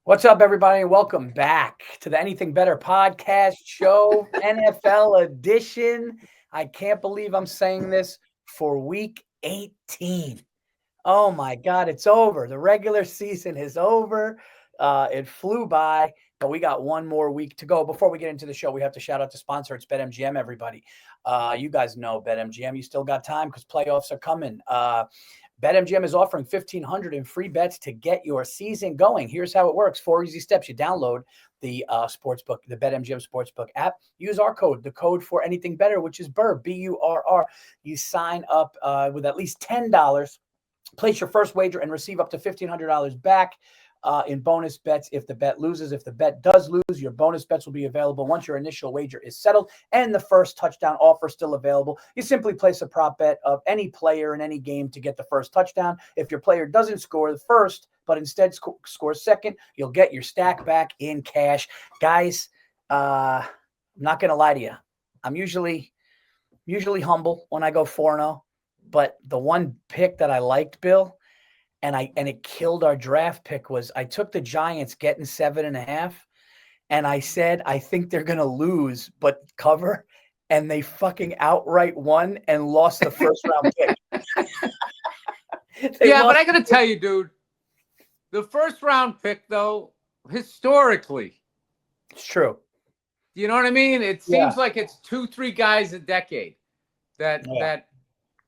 What's up, everybody? Welcome back to the Anything Better podcast show, NFL edition. I can't believe I'm saying this for week 18. Oh my God, it's over. The regular season is over. It flew by, but we got one more week to go. Before we get into the show, we have to shout out the sponsor. It's BetMGM, everybody. You guys know BetMGM. You still got time because playoffs are coming. BetMGM is offering $1,500 in free bets to get your season going. Here's how it works. 4 easy steps. You download the sportsbook, the BetMGM Sportsbook app. Use our code, the code for anything better, which is Burr, B-U-R-R. You sign up with at least $10. Place your first wager and receive up to $1,500 back in bonus bets if the bet loses. If the bet does lose, your bonus bets will be available once your initial wager is settled and the first touchdown offer still available. You simply place a prop bet of any player in any game to get the first touchdown. If your player doesn't score the first, but instead scores second, you'll get your stack back in cash. Guys, I'm not going to lie to you. I'm usually humble when I go 4-0. But the one pick that I liked, Bill, and it killed our draft pick was I took the Giants getting 7.5, and I said I think they're gonna lose but cover, and they fucking outright won and lost the first round pick. But I gotta tell you, dude, the first round pick though, historically, it's true. You know what I mean? It seems like it's 2-3 guys a decade that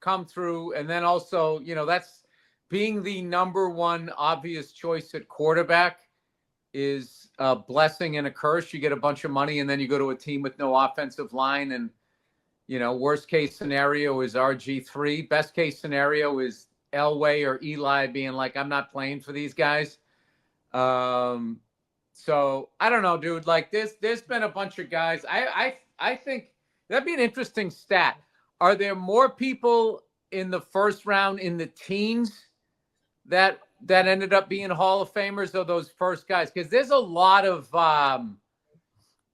come through, and then also, that's being the number one obvious choice at quarterback is a blessing and a curse. You get a bunch of money, and then you go to a team with no offensive line, and worst case scenario is RG3. Best case scenario is Elway or Eli being like, I'm not playing for these guys. So I don't know, dude. Like there's been a bunch of guys. I think that'd be an interesting stat. Are there more people in the first round in the teens that ended up being Hall of Famers, or those first guys? Because there's a lot of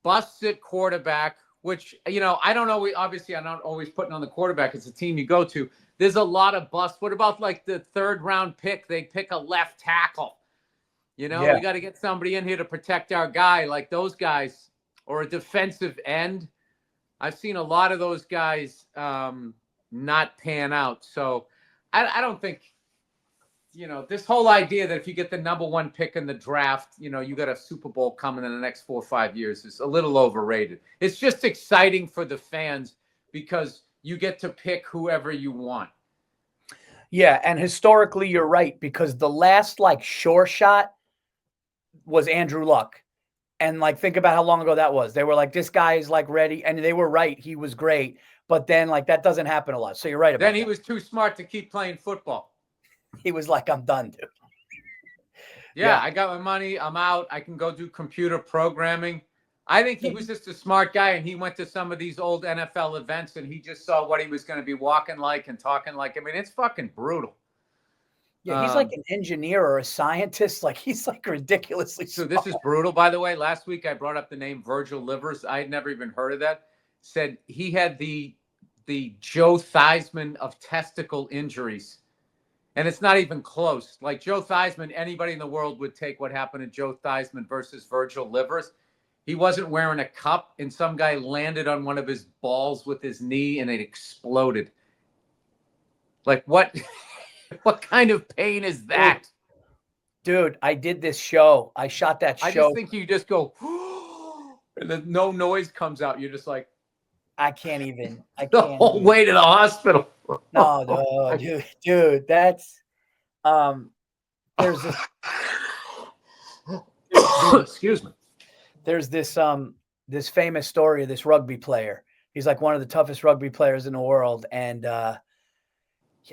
busts at quarterback, which, I don't know. Obviously, I'm not always putting on the quarterback. It's the team you go to. There's a lot of busts. What about like the third round pick? They pick a left tackle. We got to get somebody in here to protect our guy, like those guys, or a defensive end. I've seen a lot of those guys not pan out. So I don't think, this whole idea that if you get the number one pick in the draft, you got a Super Bowl coming in the next 4 or 5 years is a little overrated. It's just exciting for the fans because you get to pick whoever you want. Yeah, and historically, you're right, because the last sure shot was Andrew Luck. And think about how long ago that was. They were like, this guy is ready. And they were right. He was great. But then that doesn't happen a lot. So you're right about that. Then he was too smart to keep playing football. He was like, I'm done, dude. Yeah, I got my money. I'm out. I can go do computer programming. I think he was just a smart guy, and he went to some of these old NFL events, and he just saw what he was going to be walking like and talking like. I mean, it's fucking brutal. Yeah, he's like an engineer or a scientist. He's ridiculously smart. So this is brutal, by the way. Last week I brought up the name Virgil Livers. I had never even heard of that. Said he had the Joe Theismann of testicle injuries. And it's not even close. Like Joe Theismann, anybody in the world would take what happened to Joe Theismann versus Virgil Livers. He wasn't wearing a cup, and some guy landed on one of his balls with his knee, and it exploded. Like what? What kind of pain is that? Dude, I did this show. I shot that show. I just think you just go, and then no noise comes out. You're just like, I can't even. The whole way to the hospital. No, dude, that's there's this. Excuse me. There's this famous story of this rugby player. He's one of the toughest rugby players in the world, and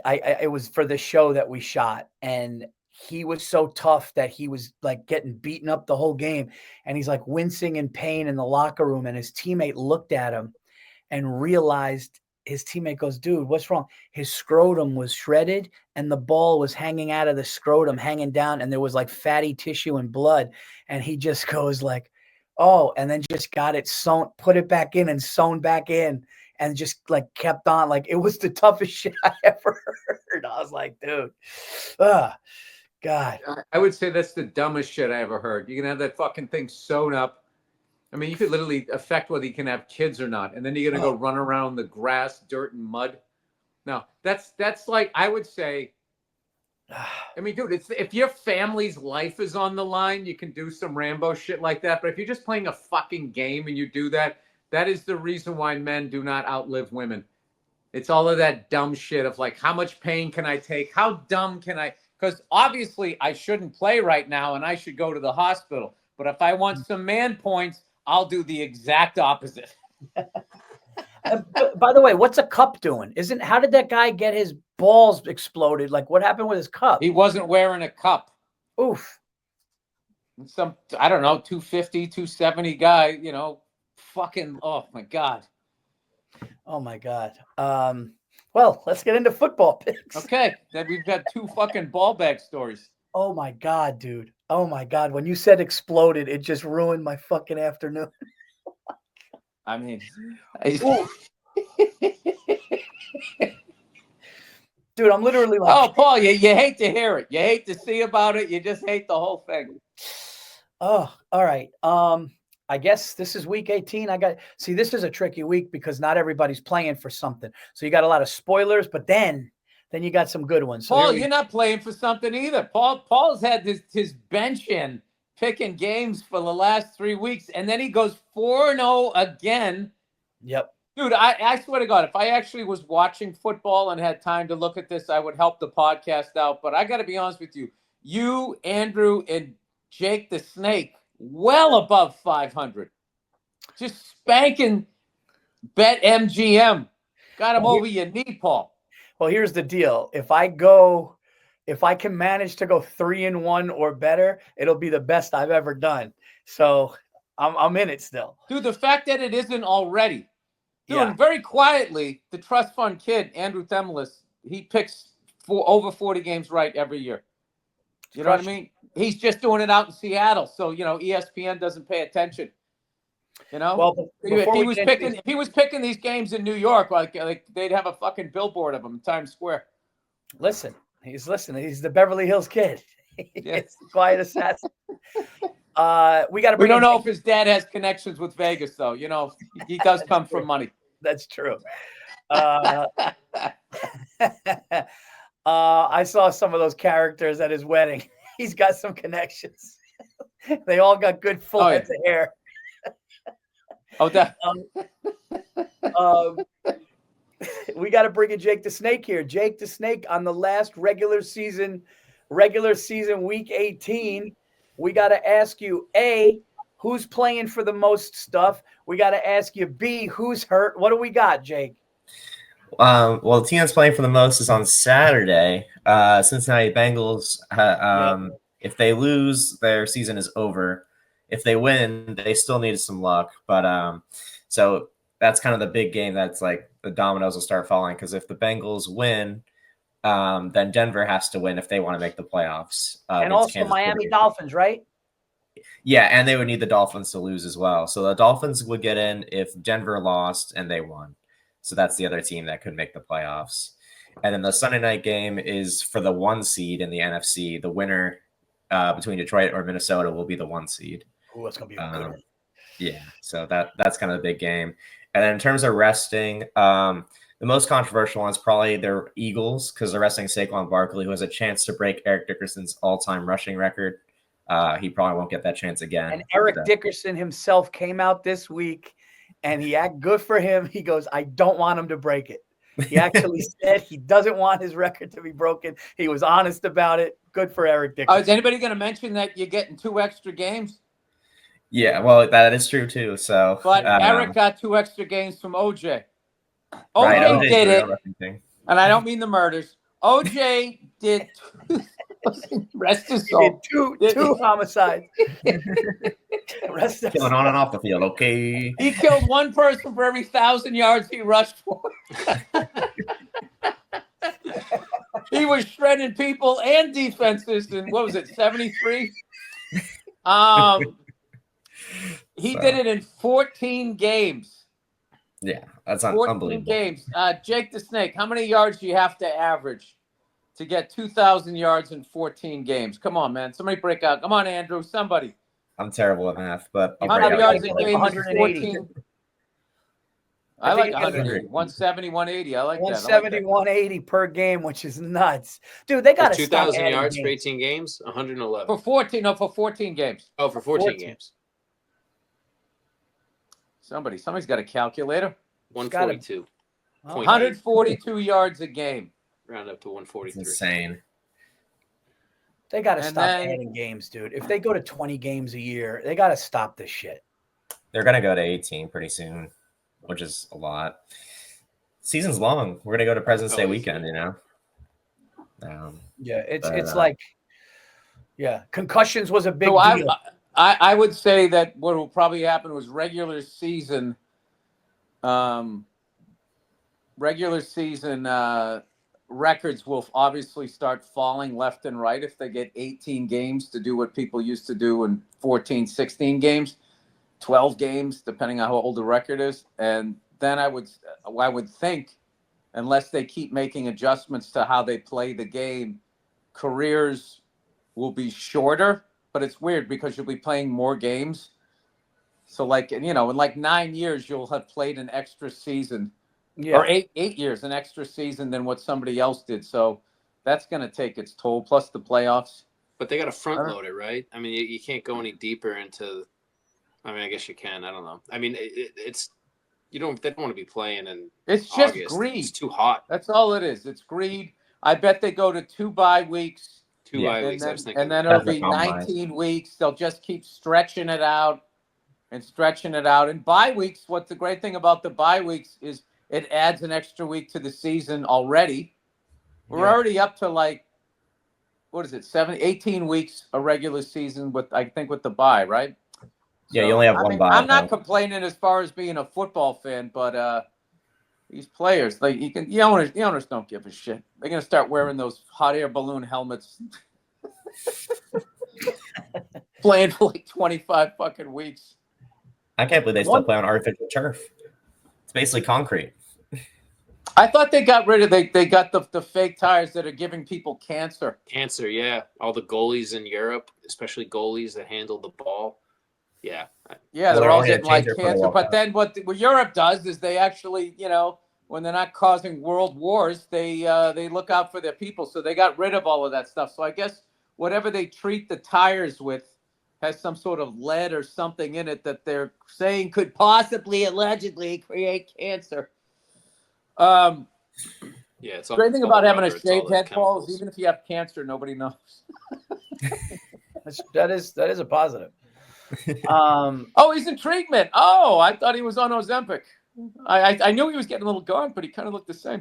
it was for the show that we shot, and he was so tough that he was getting beaten up the whole game, and he's wincing in pain in the locker room, and his teammate looked at him and realized. His teammate goes, dude, what's wrong? His scrotum was shredded and the ball was hanging out of the scrotum, hanging down, and there was fatty tissue and blood. And he just goes oh, and then just got it sewn, put it back in and sewn back in, and just kept on. It was the toughest shit I ever heard. I was like, dude, God. I would say that's the dumbest shit I ever heard. You can have that fucking thing sewn up. I mean, you could literally affect whether you can have kids or not, and then you're gonna go run around the grass, dirt, and mud. No, that's like, I would say. I mean, dude, if your family's life is on the line, you can do some Rambo shit like that. But if you're just playing a fucking game and you do that, that is the reason why men do not outlive women. It's all of that dumb shit of like, how much pain can I take? How dumb can I? Because obviously I shouldn't play right now and I should go to the hospital. But if I want some man points, I'll do the exact opposite. By the way, what's a cup doing? How did that guy get his balls exploded? Like, what happened with his cup? He wasn't wearing a cup. Oof. Some, I don't know, 250, 270 guy, you know, fucking, oh my God. Oh my God. Well, let's get into football picks. Okay. Then we've got 2 fucking ball bag stories. Oh my God, dude. Oh my God. When you said exploded, it just ruined my fucking afternoon. I mean, dude, I'm literally like, oh, Paul, you hate to hear it. You hate to see about it. You just hate the whole thing. Oh, all right. I guess this is week 18. This is a tricky week because not everybody's playing for something. So you got a lot of spoilers, but then you got some good ones. So Paul, you're not playing for something either. Paul's had his bench in picking games for the last 3 weeks, and then he goes 4-0 again. Yep. Dude, I swear to God, if I actually was watching football and had time to look at this, I would help the podcast out. But I got to be honest with you. You, Andrew, and Jake the Snake, well above 500. Just spanking BetMGM. Got him over your knee, Paul. Well, here's the deal. If I can manage to go 3-1 or better, it'll be the best I've ever done. So I'm in it still. Dude, the fact that it isn't already. Dude, and very quietly, the trust fund kid, Andrew Themelis, he picks over 40 games right every year. You know what I mean? He's just doing it out in Seattle. So, you know, ESPN doesn't pay attention. You know? Well, if he was picking these games in New York, like they'd have a fucking billboard of him in Times Square. Listen. He's the Beverly Hills Kid. It's the quiet assassin. We don't know if his dad has connections with Vegas, though. You know, he does come from money. That's true. I saw some of those characters at his wedding. He's got some connections. They all got good full heads of hair. We got to bring in Jake the Snake here. Jake the Snake on the last regular season week 18. We got to ask you, A, who's playing for the most stuff? We got to ask you, B, who's hurt? What do we got, Jake? Well, the team that's playing for the most is on Saturday. Cincinnati Bengals. If they lose, their season is over. If they win, they still need some luck. But so that's kind of the big game. That's like the dominoes will start falling, because if the Bengals win, then Denver has to win if they want to make the playoffs. And also Miami Dolphins, right? Yeah, and they would need the Dolphins to lose as well. So the Dolphins would get in if Denver lost and they won. So that's the other team that could make the playoffs. And then the Sunday night game is for the 1 seed in the NFC. The winner between Detroit or Minnesota will be the 1 seed. Oh, that's going to be a good one. Yeah, so that's kind of the big game. And then in terms of resting, the most controversial one is probably their Eagles, because they're resting Saquon Barkley, who has a chance to break Eric Dickerson's all-time rushing record. He probably won't get that chance again. And Eric Dickerson himself came out this week, and good for him. He goes, I don't want him to break it. He actually said he doesn't want his record to be broken. He was honest about it. Good for Eric Dickerson. Is anybody going to mention that you're getting 2 extra games? Yeah, well, that is true too. So, but Eric got 2 extra games from OJ. OJ did it, and I don't mean the murders. OJ did 2. Rest his soul. Two homicides. Killing on and off the field, okay? He killed 1 person for every 1,000 yards he rushed for. He was shredding people and defenses in, what was it, 73? He did it in 14 games. Yeah, that's 14 unbelievable. 14 games. Jake the Snake, how many yards do you have to average to get 2,000 yards in 14 games. Come on, man. Somebody break out. Come on, Andrew. Somebody. I'm terrible at math, but How How many yards a like game is 180. 14? I I like think it's 180. 170, 180. I like that. 170, 180 per game, which is nuts. Dude, they got to stop 2,000 yards for games. 18 games, 111. For 14, no, for 14 games. Oh, for 14 games. Somebody's got a calculator. 142. 142 yards a game. Round up to 143. It's insane. They got to stop adding games, dude. If they go to 20 games a year, they got to stop this shit. They're going to go to 18 pretty soon, which is a lot. Season's long. We're going to go to President's Day weekend, you know? Yeah, it's like, concussions was a big So deal. I would say that what will probably happen was regular season records will obviously start falling left and right if they get 18 games to do what people used to do in 14, 16 games, 12 games, depending on how old the record is. And then I would think, unless they keep making adjustments to how they play the game, careers will be shorter. But it's weird because you'll be playing more games. So in like 9 years, you'll have played an extra season. Yeah. Or eight years, an extra season than what somebody else did. So that's going to take its toll, plus the playoffs. But they got to front load it, right? I mean, you can't go any deeper into. I mean, I guess you can. I don't know. I mean, it's they don't want to be playing in. It's August. Just greed. It's too hot. That's all it is. It's greed. I bet they go to 2 bye weeks. 2 bye weeks. And then it'll be 19 weeks. They'll just keep stretching it out. And bye weeks. What's the great thing about the bye weeks is it adds an extra week to the season already. We're already up to 18 weeks a regular season with the bye, right? Yeah, you only have one bye. I'm not complaining as far as being a football fan, but these players, the owners don't give a shit. They're gonna start wearing those hot air balloon helmets, playing for 25 fucking weeks. I can't believe they still play on artificial turf. It's basically concrete. I thought they got rid of they got the fake tires that are giving people cancer. Cancer, yeah. All the goalies in Europe, especially goalies that handle the ball. Yeah. Yeah, they're all getting cancer. But then what Europe does is they actually, when they're not causing world wars, they look out for their people. So they got rid of all of that stuff. So I guess whatever they treat the tires with has some sort of lead or something in it that they're saying could possibly, allegedly create cancer. Yeah, it's all, great thing about having a shaved head, Paul, is even if you have cancer, nobody knows. that is a positive. He's in treatment. Oh, I thought he was on Ozempic. I knew he was getting a little gaunt, but he kind of looked the same.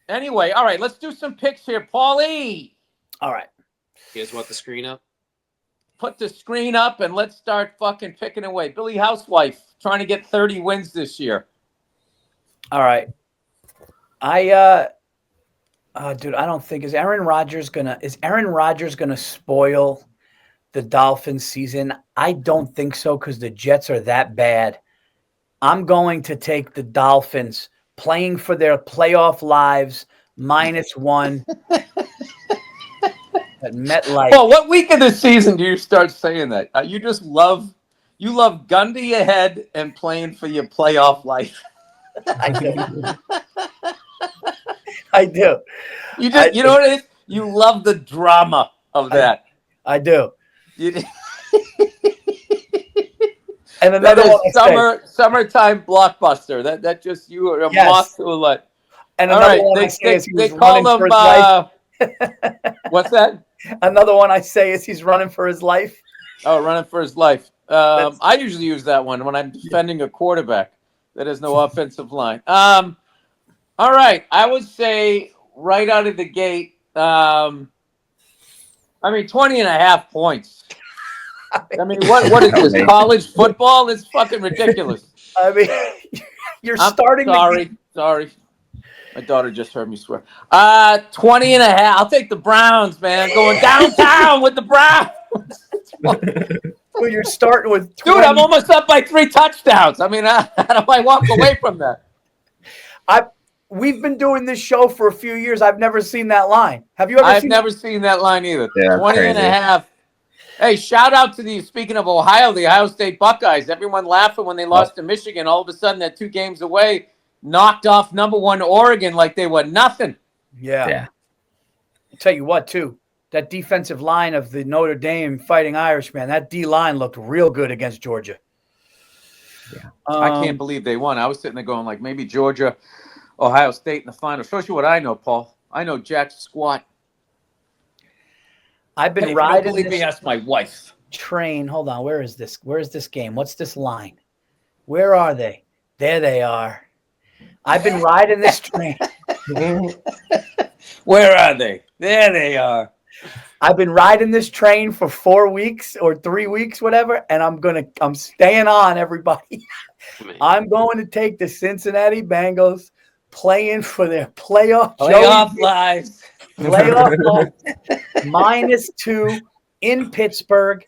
Anyway, all right, let's do some picks here. Paulie. All right. You guys want the screen up? Put the screen up and let's start fucking picking away. Billy Housewife trying to get 30 wins this year. All right. Dude, I don't think is Aaron Rodgers gonna spoil the Dolphins season? I don't think so because the Jets are that bad. I'm going to take the Dolphins playing for their playoff lives -1 at MetLife. Well, what week of the season do you start saying that? You love Gundy ahead and playing for your playoff life. I do. You know what it is? You love the drama of that. I do. And another one summertime blockbuster. That just you are a moth to a light. And another one I say is they call him. What's that? Another one I say is he's running for his life. Oh, running for his life. I usually use that one when I'm defending a quarterback that has no offensive line. All right, I would say right out of the gate. 20.5 points. I mean, what is this? College football? It's fucking ridiculous. I mean, starting. Sorry. My daughter just heard me swear. 20.5. I'll take the Browns, man. Going downtown with the Browns. Well, you're starting with 20. Dude, I'm almost up by 3 touchdowns. I mean, how do I walk away from that? we've been doing this show for a few years. I've never seen that line. Have you ever I've seen never seen that line either. Yeah, 20 and a half. Hey, shout out to speaking of Ohio, the Ohio State Buckeyes. Everyone laughing when they lost to Michigan. All of a sudden, they're 2 games away, knocked off number 1 Oregon like they were nothing. Yeah. I'll tell you what, too. That defensive line of the Notre Dame Fighting Irishman, that D-line looked real good against Georgia. Yeah. I can't believe they won. I was sitting there going, like, maybe Georgia, Ohio State in the final. Shows you what I know, Paul. I know jack squat. I've been riding believe me, ask my wife. Train. Hold on. Where is this? Where is this game? What's this line? Where are they? There they are. I've been riding this train. Where are they? There they are. I've been riding this train for 4 weeks or 3 weeks, whatever, and I'm staying on, everybody. I'm going to take the Cincinnati Bengals playing for their playoff lives. Playoff -2 in Pittsburgh.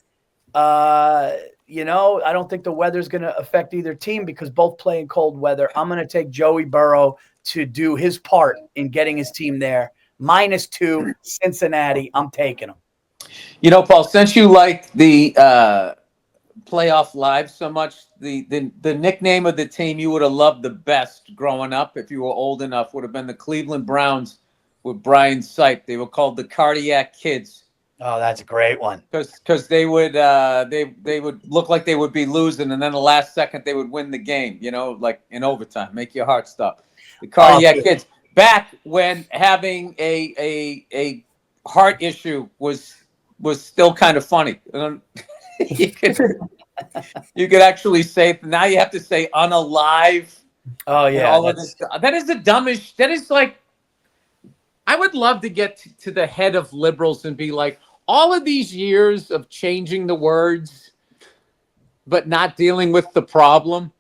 I don't think the weather's going to affect either team because both play in cold weather. I'm going to take Joey Burrow to do his part in getting his team there. -2, Cincinnati. I'm taking them. Paul, since you like the playoff live so much, the nickname of the team you would have loved the best growing up, if you were old enough, would have been the Cleveland Browns with Brian Sipe. They were called the Cardiac Kids. Oh, that's a great one. Because they would they would look like they would be losing, and then the last second they would win the game. Like in overtime, make your heart stop. The Cardiac Kids. Back when having a heart issue was still kind of funny. You could actually say, now you have to say unalive. Oh yeah, all of this stuff. That is the dumbest. That is like, I would love to get to the head of liberals and be like, all of these years of changing the words, but not dealing with the problem.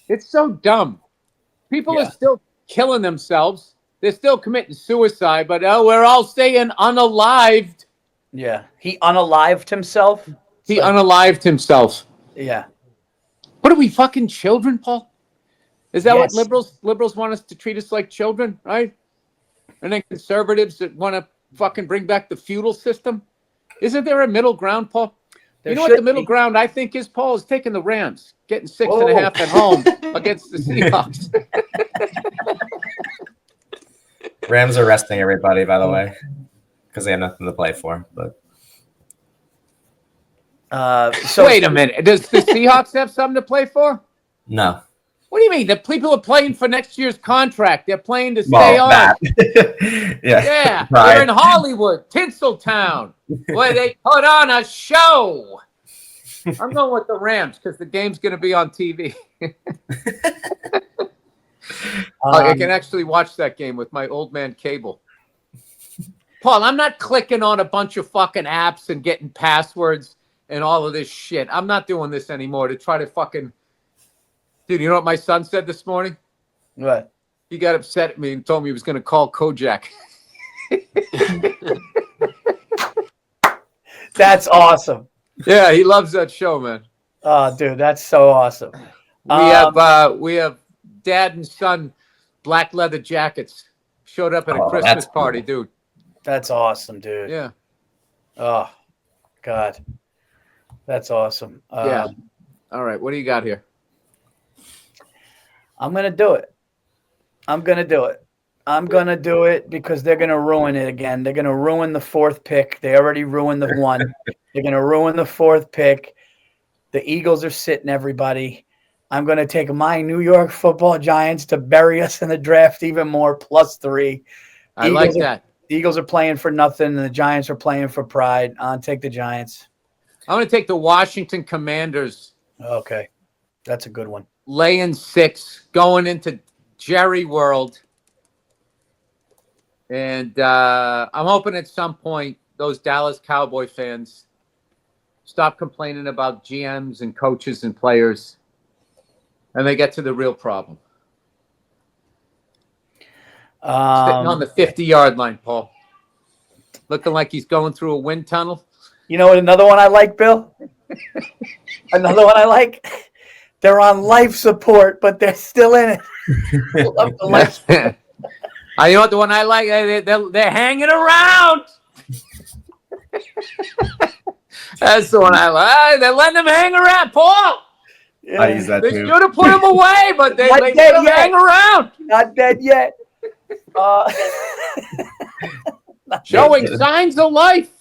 It's so dumb. People are still killing themselves. They're still committing suicide, but we're all saying unalived. Yeah, he unalived himself. He unalived himself. Yeah. What are we, fucking children, Paul? Is that what liberals want us to treat us like children, right? And then conservatives that want to fucking bring back the feudal system. Isn't there a middle ground, Paul? You know what the middle ground I think is, Paul, is taking the Rams, getting 6.5 at home against the Seahawks. Rams are resting everybody, by the way, because they have nothing to play for. But so wait a minute, does the Seahawks have something to play for? No. What do you mean? The people are playing for next year's contract. They're playing to stay on. Yeah. Right. They're in Hollywood, Tinseltown, where they put on a show. I'm going with the Rams because the game's going to be on TV. I can actually watch that game with my old man cable. Paul, I'm not clicking on a bunch of fucking apps and getting passwords and all of this shit. I'm not doing this anymore to try to fucking... Dude, you know what my son said this morning? What? He got upset at me and told me he was going to call Kojak. That's awesome. Yeah, he loves that show, man. Oh, dude, that's so awesome. We have dad and son black leather jackets showed up at a Christmas party, cool. Dude. That's awesome, dude. Yeah. Oh, God. That's awesome. Yeah. All right. What do you got here? I'm going to do it. I'm going to do it because they're going to ruin it again. They're going to ruin the 4th pick. They already ruined the 1. They're going to ruin the 4th pick. The Eagles are sitting everybody. I'm going to take my New York Football Giants to bury us in the draft even more, +3. I like that. The Eagles are playing for nothing, and the Giants are playing for pride. I'll take the Giants. I'm going to take the Washington Commanders. Okay. That's a good one. Laying 6, going into Jerry World. And I'm hoping at some point those Dallas Cowboy fans stop complaining about GMs and coaches and players, and they get to the real problem. Sitting on the 50-yard line, Paul. Looking like he's going through a wind tunnel. You know what another one I like, Bill? Another one I like? They're on life support, but they're still in it. You know what the one I like? They're hanging around. That's the one I like. They're letting them hang around, Paul. Yeah. I use that They too. should have put him away, but they let him hang around. Not dead yet. Showing signs of life.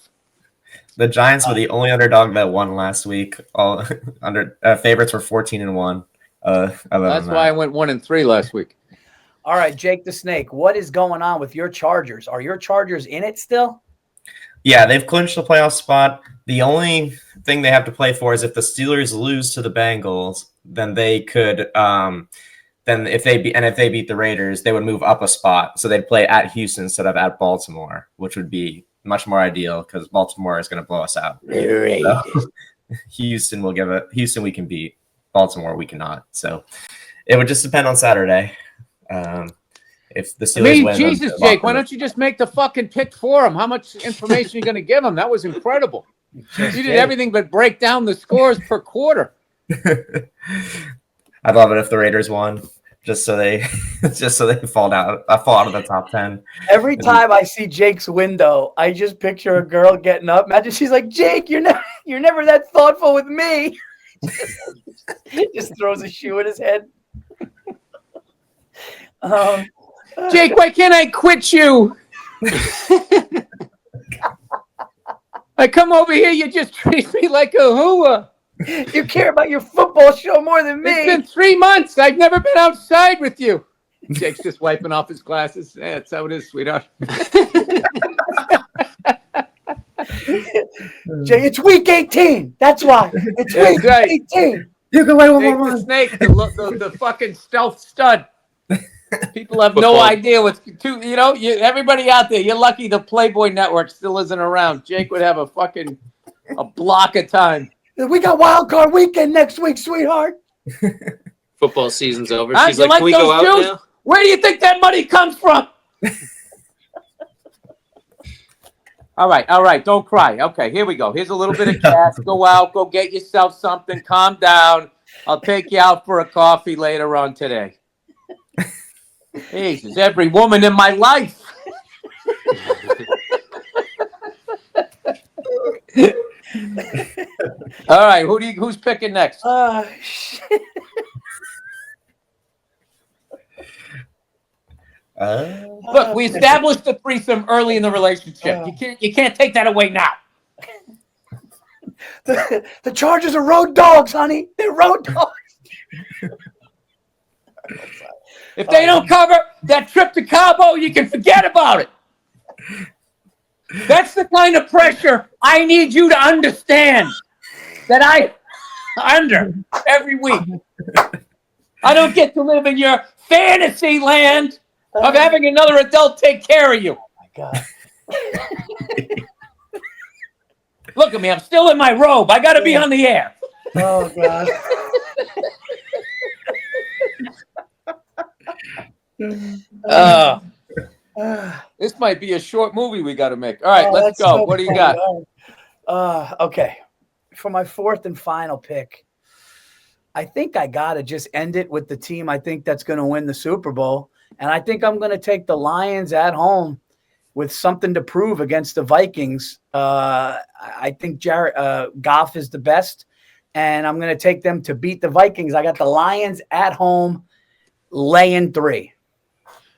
The Giants were the only underdog that won last week. All favorites were 14-1. That's why I went 1-3 last week. All right, Jake the Snake, what is going on with your Chargers? Are your Chargers in it still? Yeah, they've clinched the playoff spot. The only thing they have to play for is if the Steelers lose to the Bengals, then they could. Then if they beat the Raiders, they would move up a spot. So they'd play at Houston instead of at Baltimore, which would be much more ideal because Baltimore is going to blow us out. So, Houston we can beat. Baltimore we cannot. So it would just depend on Saturday. If the Steelers win, Jesus, Jake, why don't you just make the fucking pick for him? How much information are you going to give him? That was incredible. You did everything but break down the scores per quarter. I'd love it if the Raiders won, just so they fall out of the top 10. Every time I see Jake's window, I just picture a girl getting up. Imagine she's like, Jake, you're never that thoughtful with me. Just throws a shoe at his head. Jake, why can't I quit you? I come over here, you just treat me like a hooah. You care about your football show more than me. It's been 3 months. I've never been outside with you. Jake's just wiping off his glasses. Yeah, that's how it is, sweetheart. Jay, it's week 18. That's why. It's week 18. You can wait one Jake more the month. Snake, the fucking stealth stud. People have no idea what's everybody out there, you're lucky the Playboy Network still isn't around. Jake would have a block of time. We got wild card weekend next week, sweetheart. Football season's over. She's like, can we go out now? Where do you think that money comes from? All right. Don't cry. Okay, here we go. Here's a little bit of cash. Go out. Go get yourself something. Calm down. I'll take you out for a coffee later on today. Jesus, every woman in my life. All right, who's picking next? Shit. Look, we established the threesome early in the relationship. You can't take that away now. The Chargers are road dogs, honey. They're road dogs. If they don't cover that trip to Cabo, you can forget about it. That's the kind of pressure I need you to understand that I under every week. I don't get to live in your fantasy land of having another adult take care of you. Oh, my God. Look at me. I'm still in my robe. I got to be on the air. Oh, God. This might be a short movie we got to make. All right, let's go. What do you got? Okay. For my fourth and final pick, I think I got to just end it with the team I think that's going to win the Super Bowl. And I think I'm going to take the Lions at home with something to prove against the Vikings. I think Goff is the best, and I'm going to take them to beat the Vikings. I got the Lions at home laying 3.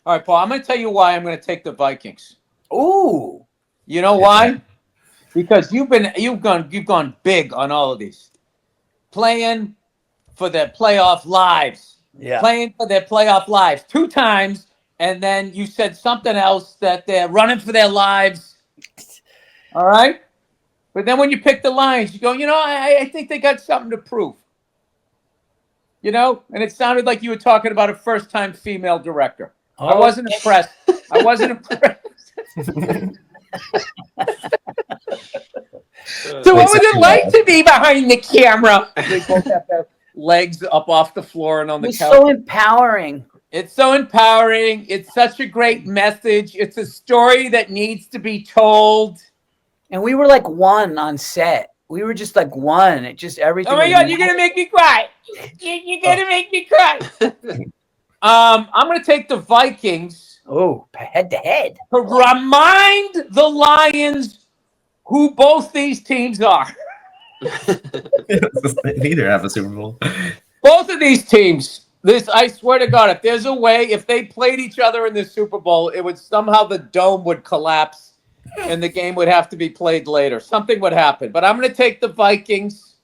All right, Paul, I'm going to tell you why I'm going to take the Vikings. Ooh. You know why? Because you've gone big on all of these. Playing for their playoff lives. Yeah. Playing for their playoff lives 2 times, and then you said something else that they're running for their lives. All right? But then when you pick the Lions, you go, I think they got something to prove. And it sounded like you were talking about a first-time female director. Oh. I wasn't impressed. So what was it like to be behind the camera? They both have their legs up off the floor and on the couch. It's so empowering. It's so empowering. It's such a great message. It's a story that needs to be told. And we were like one on set. We were just like one. It just everything. Oh my God, you're going to make me cry. You're going to make me cry. I'm going to take the Vikings Oh, head to head. To remind the Lions who both these teams are. Neither have a Super Bowl. Both of these teams. I swear to God, if there's a way, if they played each other in the Super Bowl, it would somehow the dome would collapse and the game would have to be played later. Something would happen. But I'm going to take the Vikings.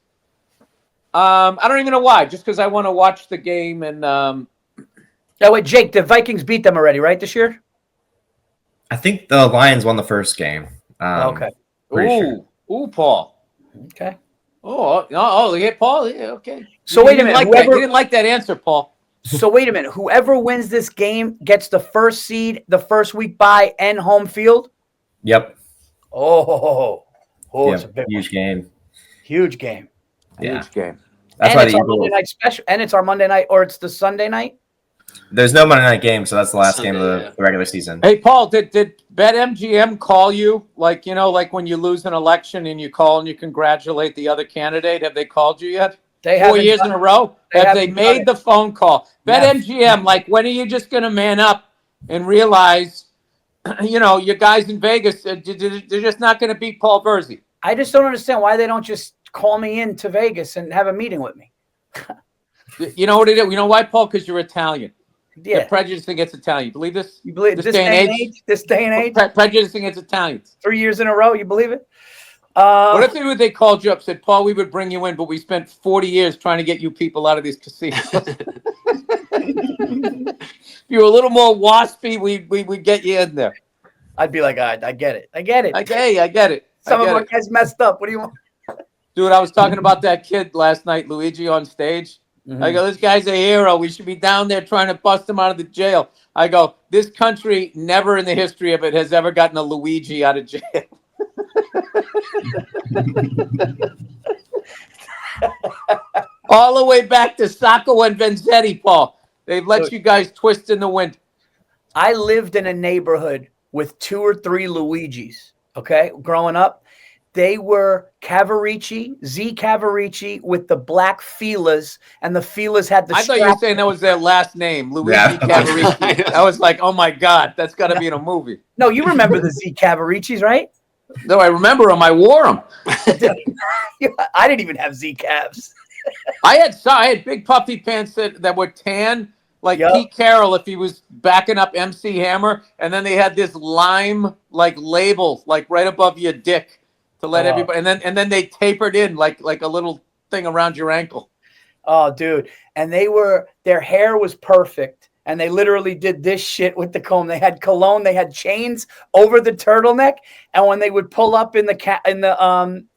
I don't even know why. Just because I want to watch the game and. Oh wait, Jake, the Vikings beat them already, right? This year. I think the Lions won the first game. Okay. Ooh, Paul. Okay. Oh, look at Paul. Yeah, okay. So wait a minute. You didn't like that answer, Paul. So wait a minute. Whoever wins this game gets the first seed, the first week bye, and home field. Yep. It's a big huge game. Huge game. Yeah. Huge game. That's and why it's our Monday night special, and it's our Monday night, or it's the Sunday night. There's no Monday night game, so that's the last Sunday, game of the regular season. Hey, Paul, did BetMGM call you? Like when you lose an election and you call and you congratulate the other candidate? Have they called you yet? They 4 years in a row? Have they made the phone call? BetMGM, like, when are you just going to man up and realize, your guys in Vegas, they're just not going to beat Paul Virzi? I just don't understand why they don't just call me in to Vegas and have a meeting with me. You know what it is? You know why, Paul? Because you're Italian. Yeah. They're prejudiced against Italian. You believe this? You believe this day and age? This day and age? Prejudiced against Italians. 3 years in a row. You believe it? What if they called you up, said, Paul, we would bring you in, but we spent 40 years trying to get you people out of these casinos. If you were a little more waspy, we'd get you in there. I'd be like, I get it. I get it. I get it. Some of our guys messed up. What do you want? Dude, I was talking about that kid last night, Luigi, on stage. Mm-hmm. I go, this guy's a hero. We should be down there trying to bust him out of the jail. I go, this country never in the history of it has ever gotten a Luigi out of jail. All the way back to Sacco and Vanzetti, Paul. They've let you guys twist in the wind. I lived in a neighborhood with 2 or 3 Luigis, okay, growing up. They were Cavarici, Z Cavarici with the black feelers, and the feelers had the I thought you were saying that was their last name, Luigi Cavarici. I was like, oh, my God, that's got to be in a movie. No, you remember the Z Cavaricis, right? No, I remember them. I wore them. I didn't even have Z Cavs. I had big puffy pants that were tan, like Pete Carroll if he was backing up MC Hammer, and then they had this lime label right above your dick to let everybody, and then they tapered in like a little thing around your ankle. Oh, dude! And their hair was perfect, and they literally did this shit with the comb. They had cologne, they had chains over the turtleneck, and when they would pull up in the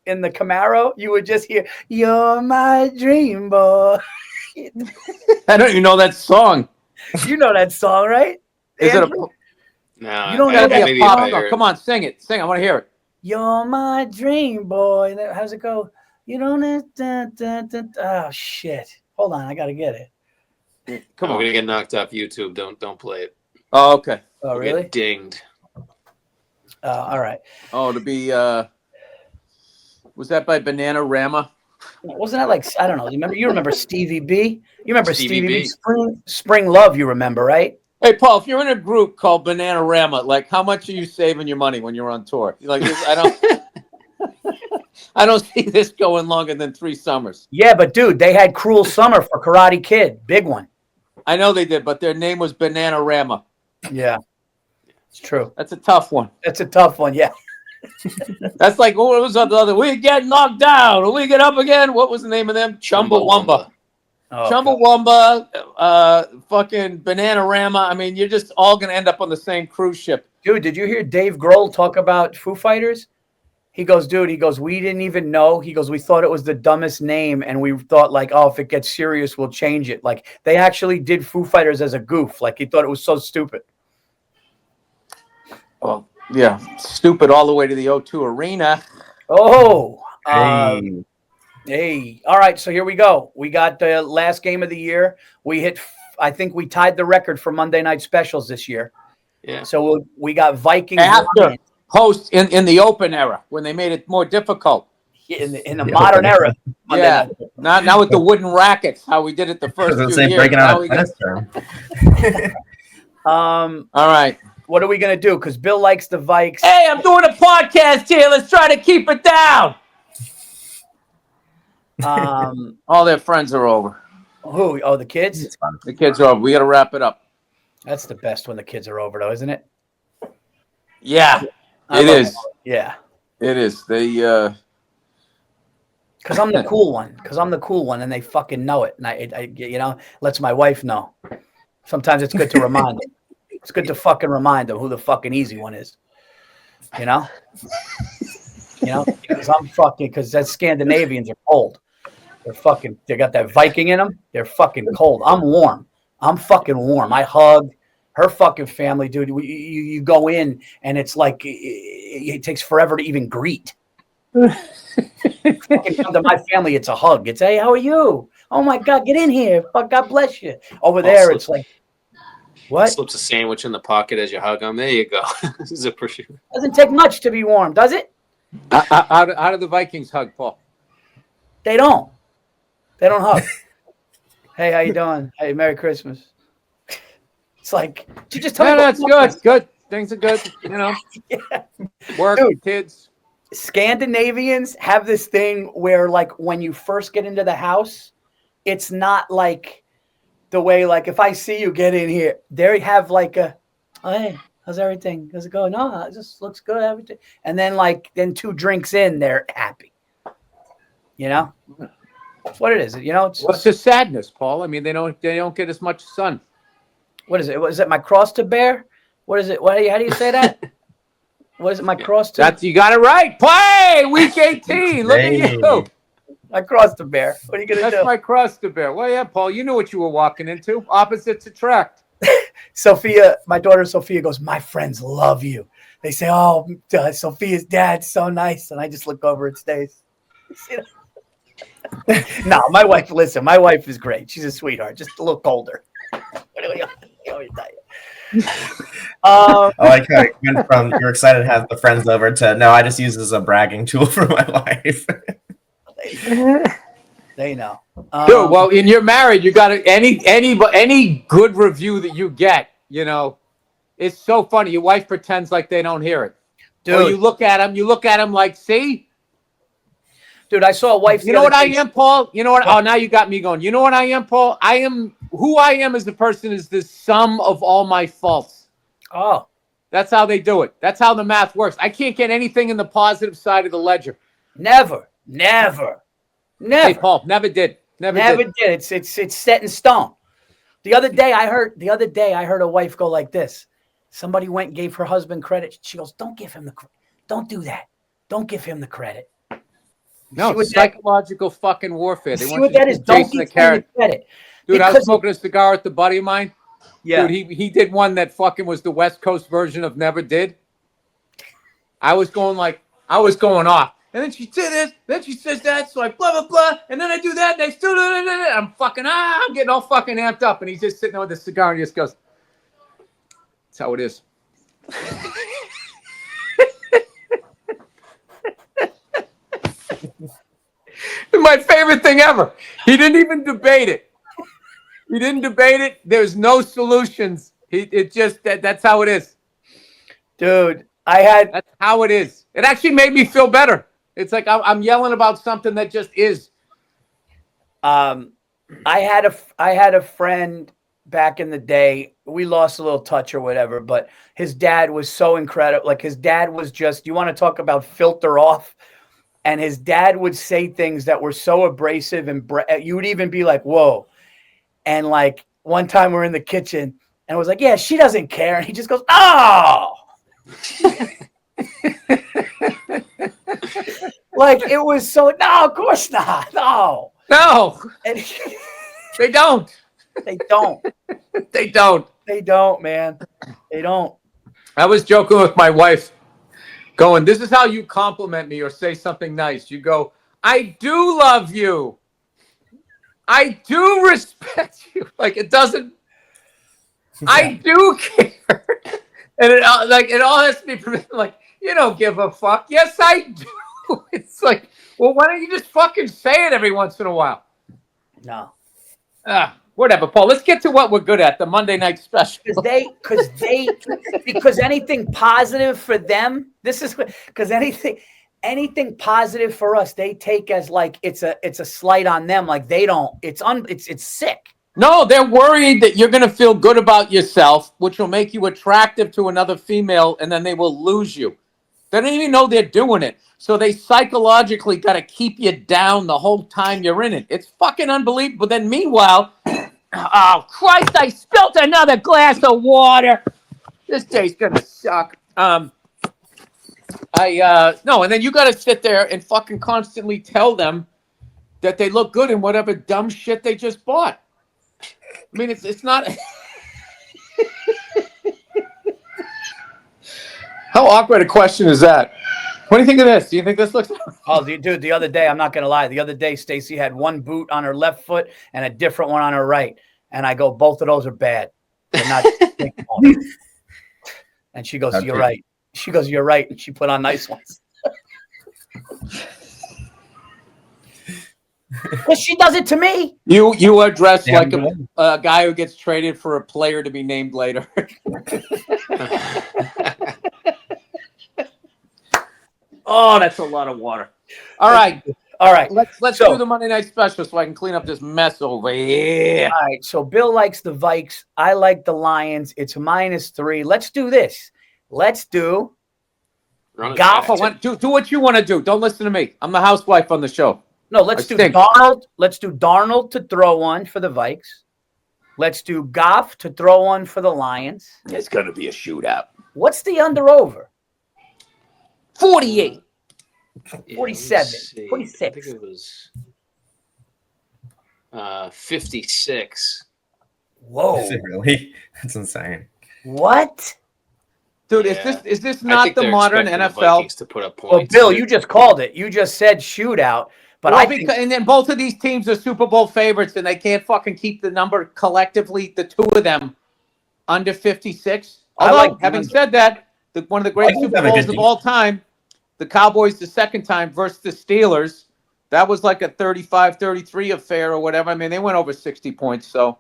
Camaro, you would just hear, "You're my dream boy." I don't even know that song. You know that song, right? Is Andrew? No, you don't know that pop. No, come on, sing it. Sing. I want to hear it. You're my dream boy. How's it go? You don't. Oh shit! Hold on, I gotta get it. Come on, we're gonna get knocked off YouTube. Don't play it. Oh, okay. Oh, really? Get dinged. All right. Oh, to be. Was that by Banana Rama? Wasn't that like, I don't know? You remember Stevie B? You remember Stevie B? Spring Love. You remember, right? Hey, Paul, if you're in a group called Banana Rama, how much are you saving your money when you're on tour? I don't see this going longer than 3 summers. Yeah, but dude, they had Cruel Summer for Karate Kid, big one. I know they did, but their name was Banana Rama. Yeah, it's true. That's a tough one. That's a tough one. Yeah. That's like, what was the other? We get knocked down, or we get up again. What was the name of them? Chumbawamba. Chumbawamba, fucking Banana Rama. I mean, you're just all going to end up on the same cruise ship. Dude, did you hear Dave Grohl talk about Foo Fighters? He goes, we didn't even know. He goes, we thought it was the dumbest name, and we thought if it gets serious, we'll change it. They actually did Foo Fighters as a goof. He thought it was so stupid. Oh, yeah. Stupid all the way to the O2 Arena. Oh, hey. All right, so here we go. We got the last game of the year. I think we tied the record for Monday night specials this year. Yeah. So we got Vikings. Post in the open era when they made it more difficult. In the modern era. Yeah. Now with the wooden rackets, how we did it the first few years. Breaking out a tennis term. All right. What are we gonna do? Because Bill likes the Vikes. Hey, I'm doing a podcast here. Let's try to keep it down. All their friends are over. Who? Oh, the kids? The kids are over. We got to wrap it up. That's the best when the kids are over, though, isn't it? Yeah, it is. Yeah. It is. They, Because I'm the cool one. And they fucking know it. And I lets my wife know. Sometimes it's good to remind them. It's good to fucking remind them who the fucking easy one is. You know? Because that Scandinavians are cold. They got that Viking in them. They're fucking cold. I'm warm. I'm fucking warm. I hug her fucking family, dude. You go in and it's like it takes forever to even greet. Fucking come to my family, it's a hug. It's, hey, how are you? Oh my God, get in here. Fuck, God bless you. Over there, it's like, what? Slips a sandwich in the pocket as you hug them. There you go. Zipper shoe. Doesn't take much to be warm, does it? How do the Vikings hug, Paul? They don't. They don't hug. Hey, how you doing? Hey, Merry Christmas. It's like, did you just tell me? That's good. Good. Things are good. Yeah. Work, dude, kids. Scandinavians have this thing where, like, when you first get into the house, it's not like the way, like, if I see you get in here, they have like a, oh, hey, how's everything? How's it going? No, it just looks good. Everything. And then 2 drinks in, they're happy. That's what it is. It's just sadness, Paul. I mean, they don't get as much sun. What is it? What is it? My cross to bear? What is it? How do you say that? What is it? My cross to? You got it right. Play week 18. Look at you. My cross to bear. What are you gonna do? That's my cross to bear. Well, yeah, Paul. You knew what you were walking into. Opposites attract. Sophia, my daughter Sophia goes, my friends love you. They say, oh, Sophia's dad's so nice, and I just look over and stays. No, my wife. Listen, my wife is great. She's a sweetheart. Just a little colder. I like how it went from you're excited to have the friends over to no, I just use this as a bragging tool for my wife. They know. Dude, well, when you're married, you got any good review that you get, it's so funny. Your wife pretends like they don't hear it. Dude, or you look at them like, see? Dude, I saw a wife. You know what I am, Paul? You know what? Oh, now you got me going. You know what I am, Paul? Who I am as a person is the sum of all my faults. Oh. That's how they do it. That's how the math works. I can't get anything in the positive side of the ledger. Never. Hey, Paul, never did. Never did. It's set in stone. The other day I heard a wife go like this. Somebody went and gave her husband credit. She goes, don't give him the credit. Don't do that. Don't give him the credit. No, it's psychological fucking warfare. They want what that is? Don't give him the credit. Dude, I was smoking a cigar with a buddy of mine. Yeah. Dude, he did one that fucking was the West Coast version of Never Did. I was going off. And then she did this, then she says that, so I blah, blah, blah, and then I do that, and I still do that, I'm fucking, I'm getting all fucking amped up, and he's just sitting there with a cigar, and he just goes, that's how it is. My favorite thing ever. He didn't even debate it. There's no solutions. That's how it is. Dude, that's how it is. It actually made me feel better. It's like I'm yelling about something that just is. I had a friend back in the day. We lost a little touch or whatever, but his dad was so incredible. Like, his dad was just, you want to talk about filter off? And his dad would say things that were so abrasive, and you would even be like, whoa. And like, one time we're in the kitchen and I was like, yeah, she doesn't care. And he just goes, oh. Like, it was so, no, of course not. No. And they don't. They don't. They don't. They don't, man. They don't. I was joking with my wife, going, this is how you compliment me or say something nice. You go, I do love you. I do respect you. Like, it doesn't. Yeah. I do care. And it all has to be like, you don't give a fuck. Yes, I do. It's like, well, why don't you just fucking say it every once in a while? No. Whatever, Paul. Let's get to what we're good at, the Monday Night Special. Because anything positive for them, this is because anything positive for us, they take as like it's a slight on them. Like they don't. It's sick. No, they're worried that you're going to feel good about yourself, which will make you attractive to another female, and then they will lose you. They don't even know they're doing it. So they psychologically got to keep you down the whole time you're in it. It's fucking unbelievable. But then meanwhile, oh, Christ, I spilt another glass of water. This day's going to suck. No, and then you got to sit there and fucking constantly tell them that they look good in whatever dumb shit they just bought. I mean, it's not. How awkward a question is that? What do you think of this? Do you think this looks? Oh, dude, the other day, I'm not going to lie. The other day, Stacey had one boot on her left foot and a different one on her right. And I go, both of those are bad. They're not. And she goes, you're right. She goes, you're right. And she put on nice ones. Well, she does it to me. You are dressed like a guy who gets traded for a player to be named later. Oh, that's a lot of water. All right. Let's do the Monday Night Special so I can clean up this mess over here. All right. So Bill likes the Vikes. I like the Lions. It's -3. Let's do this. Let's do golf. Do what you want to do. Don't listen to me. I'm the housewife on the show. No, let's do Darnold. Let's do Darnold to throw one for the Vikes. Let's do Goff to throw one for the Lions. It's going to be a shootout. What's the under-over? 48. 47. 46. I think it was 56. Whoa. Is it really? That's insane. What? Dude, is this not the modern NFL? To put up points. Well, Bill, you just called it. You just said shootout. But and then both of these teams are Super Bowl favorites, and they can't fucking keep the number collectively, the two of them, under 56. Although, having said that, one of the great Super Bowls of all time, the Cowboys the second time versus the Steelers, that was like a 35-33 affair or whatever. I mean, they went over 60 points. So,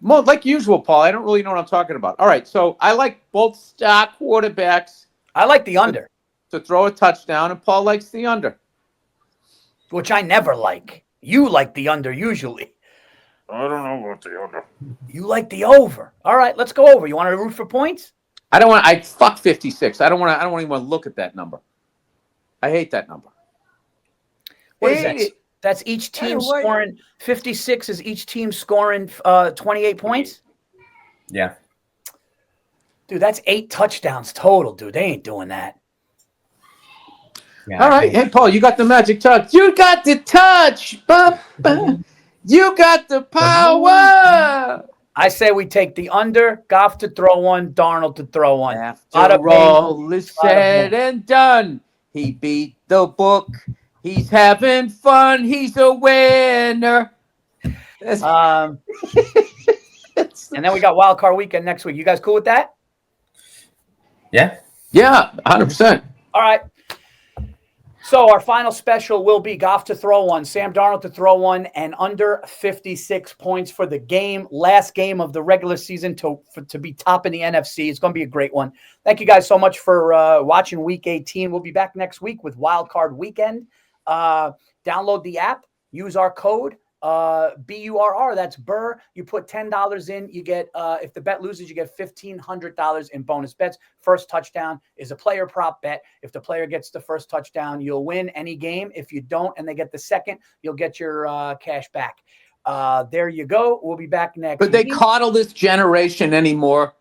like usual, Paul, I don't really know what I'm talking about. All right, so I like both stock quarterbacks. I like the under. To throw a touchdown, and Paul likes the under. Which I never like. You like the under usually. I don't know about the under. You like the over. All right, let's go over. You want to root for points? I don't want. I fuck 56. I don't even want to look at that number. I hate that number. What is that? That's each team scoring 56. Is each team scoring 28 points? Yeah. Dude, that's 8 touchdowns total, dude. They ain't doing that. Yeah, all right. Hey, Paul, you got the magic touch. You got the touch. You got the power. I say we take the under, Goff to throw one, Darnold to throw one. After all is said and done, he beat the book. He's having fun. He's a winner. And then we got Wild Card Weekend next week. You guys cool with that? Yeah. Yeah, 100%. All right. So our final special will be Goff to throw one, Sam Darnold to throw one, and under 56 points for the game. Last game of the regular season to be top in the NFC. It's going to be a great one. Thank you guys so much for watching Week 18. We'll be back next week with Wild Card Weekend. Download the app. Use our code. BURR, that's Burr. You put $10 in, you get if the bet loses, you get $1,500 in bonus bets. First touchdown is a player prop bet. If the player gets the first touchdown, you'll win any game. If you don't and they get the second, you'll get your cash back. There you go. We'll be back next week. But they week. coddle this generation anymore.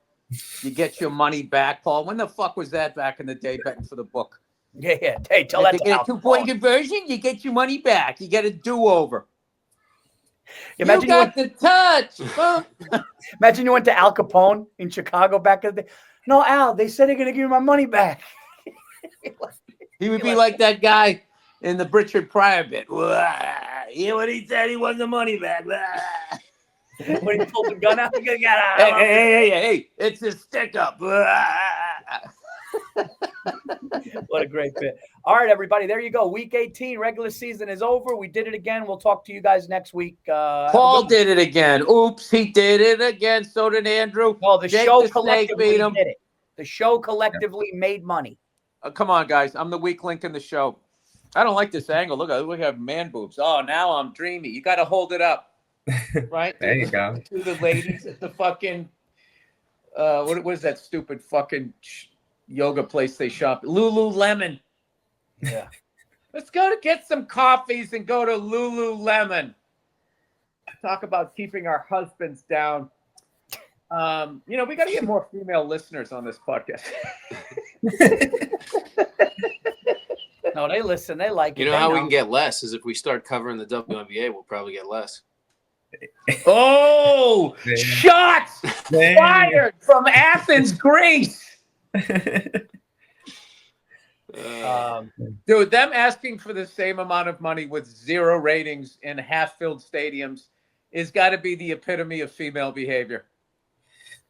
You get your money back, Paul. When the fuck was that back in the day betting for the book? Yeah. Hey, tell that to get a 2-point conversion, you get your money back. You get a do-over. Imagine you got the touch. Imagine you went to Al Capone in Chicago back in the day. No, Al, they said they're going to give me my money back. He would be like that guy in the Richard Pryor bit. You know what he said? He won the money back. When he pulled the gun out, he got out. Hey, it's a stick up. What a great bit. All right, everybody. There you go. Week 18, regular season is over. We did it again. We'll talk to you guys next week. Paul did it again. Oops, he did it again. So did Andrew. No, the Jake show the Snake collectively beat him. did it. The show collectively made money. Come on, guys. I'm the weak link in the show. I don't like this angle. Look, I have man boobs. Oh, now I'm dreamy. You got to hold it up. Right? There you go. To the ladies at the fucking, what is that stupid fucking yoga place they shop? Lululemon. Yeah. Let's go to get some coffees and go to Lululemon. Talk about keeping our husbands down. We got to get more female listeners on this podcast. No, they listen. They like it. You know how we can get less is if we start covering the WNBA, we'll probably get less. Oh, shots fired from Athens, Greece. Dude, them asking for the same amount of money with 0 ratings in half-filled stadiums is got to be the epitome of female behavior.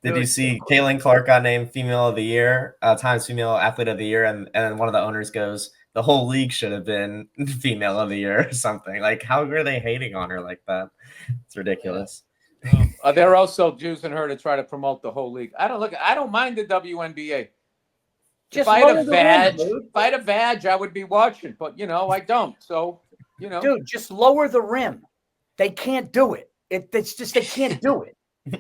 Did you see Caitlin Clark got named Female of the Year, Times Female Athlete of the Year, and one of the owners goes, the whole league should have been Female of the Year or something. Like, how are they hating on her like that? It's ridiculous. They're also using her to try to promote the whole league. I don't mind the WNBA. If I had a badge, I would be watching, but I don't. So, dude, just lower the rim. They can't do it. It's just they can't do it.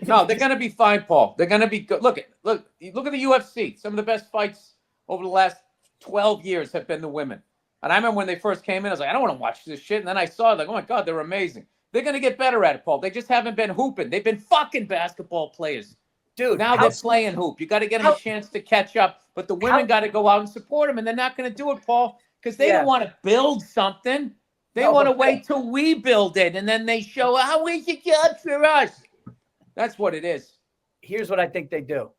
No, they're gonna be fine, Paul. They're gonna be good. Look at the UFC. Some of the best fights over the last 12 years have been the women. And I remember when they first came in, I was like, I don't want to watch this shit. And then I saw it, like, oh my God, they're amazing. They're gonna get better at it, Paul. They just haven't been hooping. They've been fucking basketball players. Dude, now they're playing hoop. You got to get them a chance to catch up. But the women got to go out and support them, and they're not going to do it, Paul, because they don't want to build something. They want to wait till we build it, and then they show how we should job for us. That's what it is. Here's what I think they do.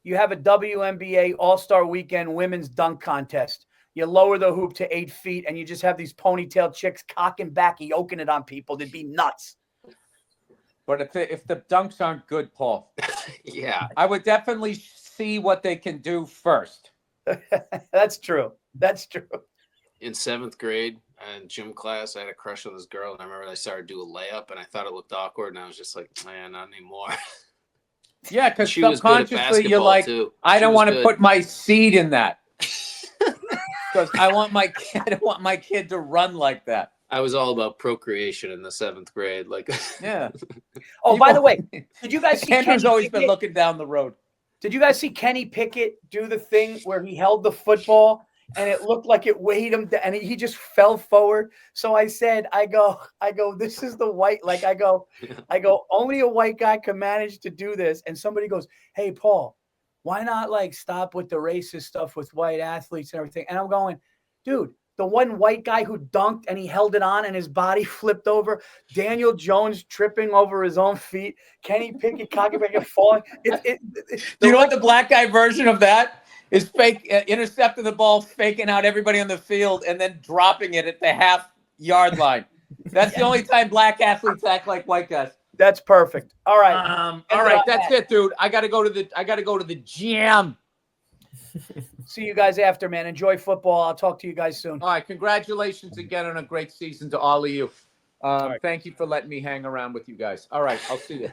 You have a WNBA All-Star Weekend women's dunk contest. You lower the hoop to 8 feet, and you just have these ponytail chicks cocking back, yoking it on people. They'd be nuts. But if the dunks aren't good, Paul, yeah, I would definitely see what they can do first. That's true. That's true. In 7th grade in gym class, I had a crush on this girl, and I remember I started to do a layup, and I thought it looked awkward, and I was just like, man, not anymore. Yeah, because subconsciously you're like, I don't want to put my seed in that. Because I want my kid to run like that. I was all about procreation in the 7th grade. Like, yeah. Oh, by the way, did you guys see Andrew's always been looking down the road. Did you guys see Kenny Pickett do the thing where he held the football and it looked like it weighed him down and he just fell forward? So I said, I go, this is the white, like I go, only a white guy can manage to do this. And somebody goes, hey, Paul, why not like stop with the racist stuff with white athletes and everything? And I'm going, dude, the one white guy who dunked and he held it on and his body flipped over. Daniel Jones tripping over his own feet. Kenny Pickett cocking back and falling. Do you know what the black guy version of that is? Fake intercepting the ball, faking out everybody on the field, and then dropping it at the half-yard line. That's the only time black athletes act like white guys. That's perfect. All right. All right, that's it, dude. I gotta go to the gym. See you guys after, man. Enjoy football. I'll talk to you guys soon. All right. Congratulations again on a great season to all of you. Thank you for letting me hang around with you guys. All right. I'll see you.